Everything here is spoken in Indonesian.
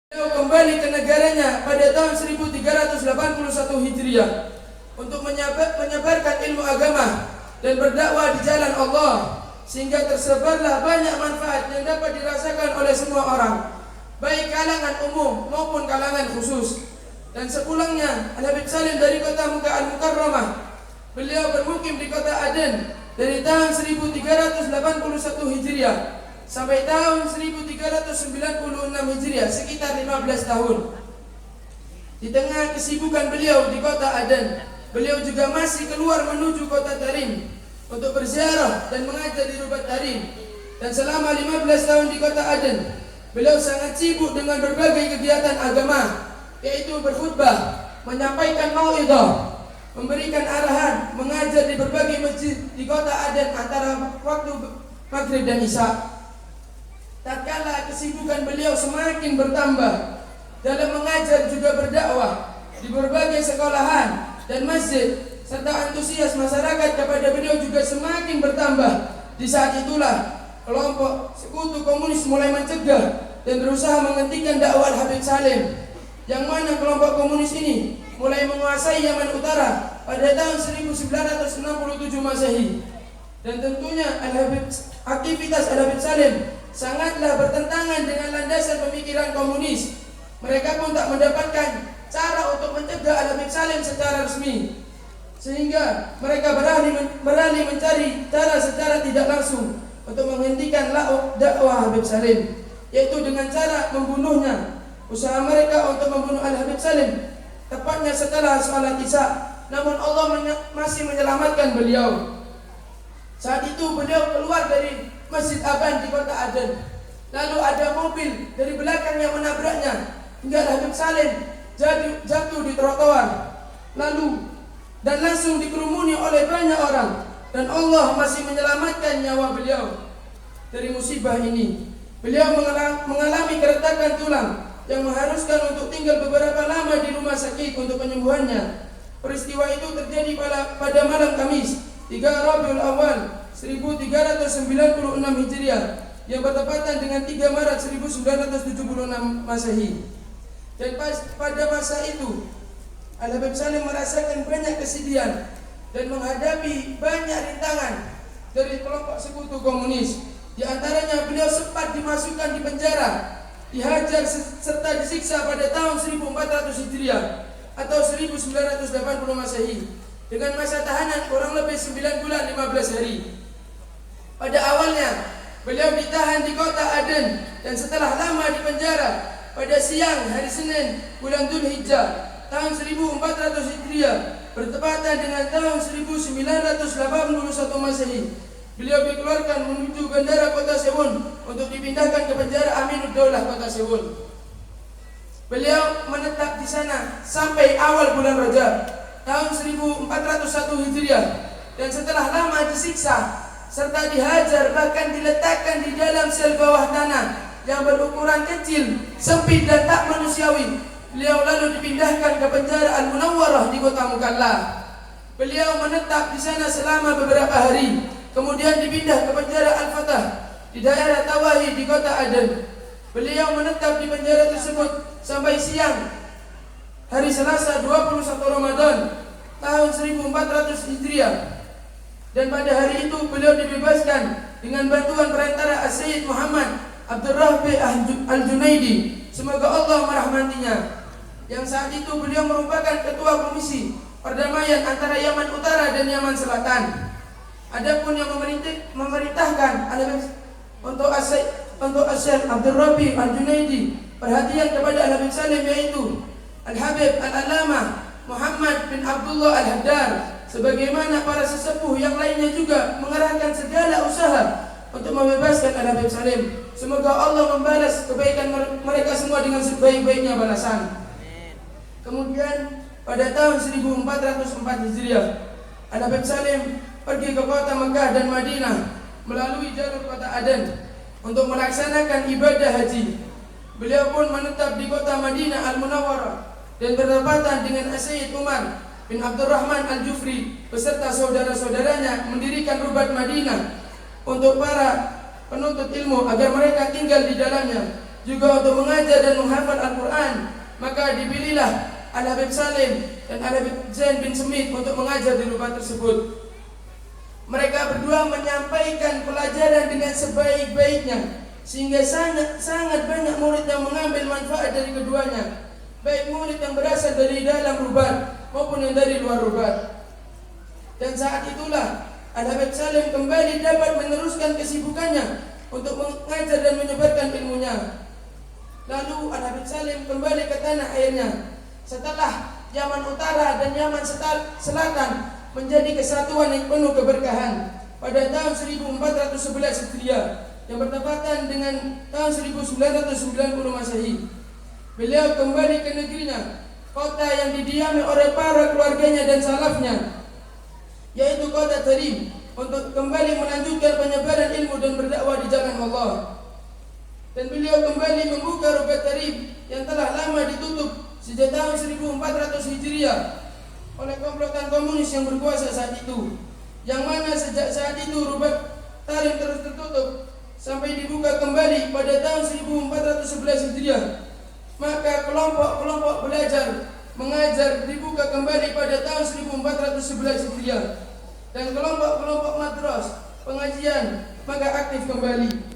Beliau kembali ke negaranya pada tahun 1381 Hijriah untuk menyebarkan ilmu agama dan berdakwah di jalan Allah, sehingga tersebarlah banyak manfaat yang dapat dirasakan oleh semua orang, baik kalangan umum maupun kalangan khusus. Dan sepulangnya Al-Habib Salim dari kota Mekah Al-Mukarramah, beliau bermukim di kota Aden dari tahun 1381 Hijriah sampai tahun 1396 Hijriah, sekitar 15 tahun. Di tengah kesibukan beliau di kota Aden, beliau juga masih keluar menuju kota Tarim untuk berziarah dan mengajar di Rubat Tarim. Dan selama 15 tahun di kota Aden, beliau sangat sibuk dengan berbagai kegiatan agama, yaitu berkhutbah, menyampaikan mau'idhah, memberikan arahan, mengajar di berbagai masjid di kota Aden antara waktu maghrib dan isya. Tatkala kesibukan beliau semakin bertambah dalam mengajar juga berdakwah di berbagai sekolahan dan masjid, serta antusias masyarakat kepada beliau juga semakin bertambah. Di saat itulah kelompok sekutu komunis mulai mencegah dan berusaha menghentikan dakwah Habib Salim, yang mana kelompok komunis ini mulai menguasai Yaman Utara pada tahun 1967 Masehi. Dan tentunya aktivitas Al-Habib Salim sangatlah bertentangan dengan landasan pemikiran komunis. Mereka pun tak mendapatkan cara untuk mencegah Al-Habib Salim secara resmi, sehingga mereka beralih mencari cara secara tidak langsung untuk menghentikan dakwah Habib Salim, yaitu dengan cara membunuhnya. Usaha mereka untuk membunuh Al-Habib Salim tepatnya setelah sholat isya, namun Allah masih menyelamatkan beliau. Saat itu beliau keluar dari Masjid Aban di kota Aden. Lalu ada mobil dari belakang yang menabraknya hingga Habib Salim jatuh di trotoar. Dan langsung dikerumuni oleh banyak orang, dan Allah masih menyelamatkan nyawa beliau dari musibah ini. Beliau mengalami keretakan tulang yang mengharuskan untuk tinggal beberapa lama di rumah sakit untuk penyembuhannya. Peristiwa itu terjadi pada malam Kamis 3 Rabiul Awal 1396 Hijriah yang bertepatan dengan 3 Maret 1976 Masehi. Dan pada masa itu Al-Habib Salim merasakan banyak kesedihan dan menghadapi banyak rintangan dari kelompok sekutu komunis. Di antaranya beliau sempat dimasukkan di penjara, dihajar serta disiksa pada tahun 1400 Hijriah atau 1980 Masehi dengan masa tahanan kurang lebih 9 bulan 15 hari. Pada awalnya beliau ditahan di kota Aden, dan setelah lama di penjara, pada siang hari Senin bulan Dzulhijjah tahun 1400 Hijriah bertepatan dengan tahun 1981 Masehi, beliau dikeluarkan menuju bandara kota Seoul untuk dipindahkan ke penjara Aminuddaulah kota Seoul. Beliau menetap di sana sampai awal bulan Rajab tahun 1401 Hijriah, dan setelah lama disiksa serta dihajar, bahkan diletakkan di dalam sel bawah tanah yang berukuran kecil, sempit dan tak manusiawi, beliau lalu dipindahkan ke penjara Al-Munawwarah di kota Mukalla. Beliau menetap di sana selama beberapa hari, kemudian dipindah ke penjara Al-Fatah di daerah Tawahi di kota Aden. Beliau menetap di penjara tersebut sampai siang hari Selasa 21 Ramadan tahun 1400 Hijriah. Dan pada hari itu beliau dibebaskan dengan bantuan perantara As-Sayyid Muhammad Abdurrahbi Al-Junaidi, semoga Allah merahmatinya, yang saat itu beliau merupakan ketua komisi perdamaian antara Yaman Utara dan Yaman Selatan. Adapun yang memerintahkan untuk As-Sayyid Abdurrahbi Al-Junaidi perhatian kepada Al-Habib Salim, yaitu Al-Habib Al-Allamah Muhammad bin Abdullah Al-Haddar, sebagaimana para sesepuh yang lainnya juga mengerahkan segala usaha untuk membebaskan Al-Habib Salim. Semoga Allah membalas kebaikan mereka semua dengan sebaik-baiknya balasan. Kemudian pada tahun 1404 Hijriah, Al-Habib Salim pergi ke kota Mekah dan Madinah melalui jalur kota Aden untuk melaksanakan ibadah haji. Beliau pun menetap di kota Madinah Al-Munawwarah dan bertepatan dengan Sayyid Umar bin Abdurrahman Al-Jufri beserta saudara-saudaranya mendirikan Rubat Madinah untuk para penuntut ilmu agar mereka tinggal di dalamnya. juga untuk mengajar dan menghafal Al-Quran. Maka dipilihlah Al-Habib Salim dan Al-Habib Zain bin Smith untuk mengajar di Rubat tersebut. Mereka berdua menyampaikan pelajaran dengan sebaik-baiknya, sehingga sangat banyak murid yang mengambil manfaat dari keduanya, baik murid yang berasal dari dalam Rubat maupun yang dari luar Rubat. Dan saat itulah Al-Habib Salim kembali dapat meneruskan kesibukannya untuk mengajar dan menyebarkan ilmunya. Lalu Al-Habib Salim kembali ke tanah airnya setelah Yaman Utara dan Yaman Selatan menjadi kesatuan yang penuh keberkahan pada tahun 1411 Hijriah yang bertepatan dengan tahun 1990 Masehi. Beliau kembali ke negerinya, kota yang didiami oleh para keluarganya dan salafnya, yaitu kota Tarim, untuk kembali melanjutkan penyebaran ilmu dan berdakwah di jalan Allah. Dan beliau kembali membuka Rubat Tarim yang telah lama ditutup sejak tahun 1400 Hijriah oleh komplotan komunis yang berkuasa saat itu, yang mana sejak saat itu Rubat Tarim terus tertutup sampai dibuka kembali pada tahun 1411 Hijriah. Maka kelompok-kelompok belajar mengajar dibuka kembali pada tahun 1411 Hijriah, dan kelompok-kelompok madras pengajian maka aktif kembali.